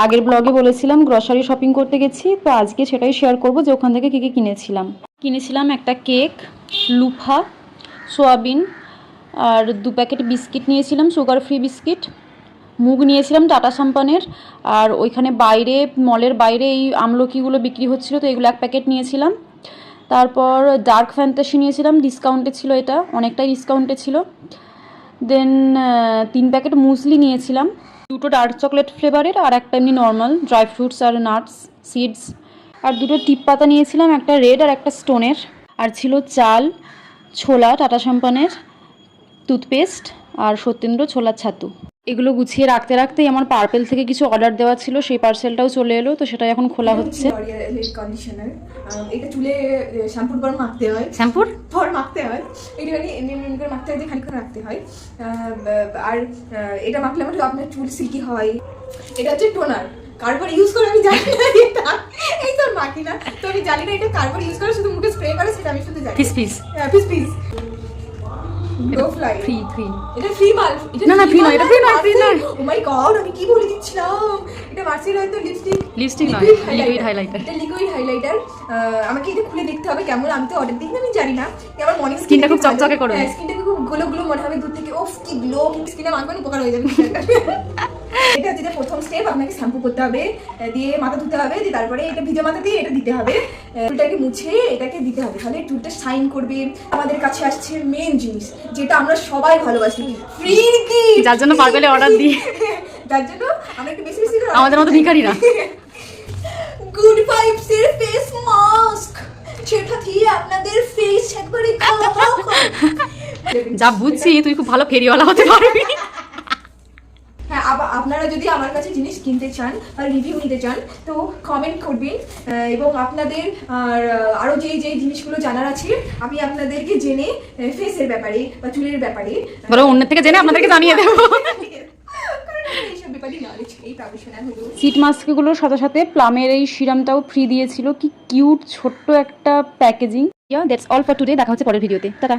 আগের ব্লগে বলেছিলাম গ্রসারি শপিং করতে গেছি, তো আজকে সেটাই শেয়ার করব যে ওখান থেকে কী কী কিনেছিলাম একটা কেক, লুফা, সোয়াবিন, আর 2 প্যাকেট বিস্কিট নিয়েছিলাম, সুগার ফ্রি বিস্কিট, মুগ নিয়েছিলাম টাটা সম্পানের। আর ওইখানে বাইরে, মলের বাইরে এই আমলকিগুলো বিক্রি হচ্ছিলো, তো এগুলো 1 প্যাকেট নিয়েছিলাম। তারপর ডার্ক ফ্যান্টাসি নিয়েছিলাম, ডিসকাউন্টে ছিল, এটা অনেকটাই ডিসকাউন্টে ছিল। দেন 3 প্যাকেট মুসলি নিয়েছিলাম, 2টো ডার্ক চকলেট ফ্লেভারের আর একটা এমনি নর্মাল ড্রাই ফ্রুটস আর নাটস সিডস। আর 2টো টিপ পাতা নিয়েছিলাম, একটা রেড আর একটা স্টোনের। আর ছিল চাল, ছোলা টাটা সম্পানের, টুথপেস্ট আর সত্যেন্দ্র ছোলার ছাতু। এগুলো গুছিয়ে রাখতে রাখতেই আমার পার্পেল থেকে কিছু অর্ডার দেওয়া ছিল, সেই পার্সেলটাও চলে এলো, তো সেটাই এখন খোলা হচ্ছে। কন্ডিশনার, এটা চুলে শ্যাম্পুর পর মাখতে হয়, শ্যাম্পুর পর মাখতে হয়, এটা মানে এমনি করে মাখতে হয়, খানিক্ষণ রাখতে হয়। আর এটা মাখলে মানে আপনার চুল সিল্কি হয়। এটা হচ্ছে টোনার, কার্বন ইউজ করে আমি জানি না, এটা এই তো মাখি না, তো আমি জানি না এটা কার্বন ইউজ করে, শুধু মুখে স্প্রে করে, সেটা আমি শুধু জানি। পিস পিস পিস পিস গো ফ্লাই ফ্রি ফ্রি এটা ফ্রি মাল, এটা না না ফ্রি নয়, এটা ফ্রি নয়, ফ্রি নয়। ও মাই গড, আমি কি বলে দিচ্ছিলাম, এটা মার্সির হয়তো লিপস্টিক নয়, লিকুইড হাইলাইটার। এটা লিকুইড হাইলাইটার। আমাকে এটা খুলে দেখতে হবে কেমন, আমি তো অর্ডার দিই না, আমি জানি না। আমার মর্নিং স্কিনটা খুব চকচকে করে, স্কিনটা খুব গ্লো গ্লো মনে হবে দূর থেকে, ওফ কি গ্লো, স্কিনে মাখবেন উপকার হয়ে যাবে। এটা যেটা প্রথম স্টেপ, আপনাকে শ্যাম্পু করতে হবে, দিয়ে মাথা ধুতে হবে, দিয়ে তারপরে এটা ভিজে মাথা দিয়ে এটা দিতে হবে, চুলটাকে মুছে এটাকে দিতে হবে, তাহলে চুলটা শাইন করবে। আমাদের কাছে আসছে মেন জিনিস, যেটা আমরা সবাই ভালোবাসি, ফ্রি কি, যার জন্য পার্পেলে অর্ডার দিই, যার জন্য আমরা একটু বেশি বেশি আমাদের মতো ভিখারি না। গুড ভাইবস এর ফেস মাস্ক, সেটা দিয়ে আপনাদের ফেস একবারে যা বুঝছি তুই খুব ভালো ফেরিওয়ালা হতে পারবি। হ্যাঁ, আপনারা যদি আমার কাছে জিনিস কিনতে চান আর রিভিউ নিতে চান, তো কমেন্ট করবেন, এবং আপনাদের আরও যে জিনিসগুলো জানার আছে আমি আপনাদেরকে জেনে ফেসের ব্যাপারে বা চুলের ব্যাপারে বলো অন্যের থেকে জেনে আপনাদেরকে জানিয়ে দেবো। সিট মাস্কগুলোর সাথে সাথে প্লামের এই সিরামটাও ফ্রি দিয়েছিল, কি কিউট ছোট্ট একটা packaging. That's all for today, দেখা হচ্ছে পরের ভিডিওতে, টাটা।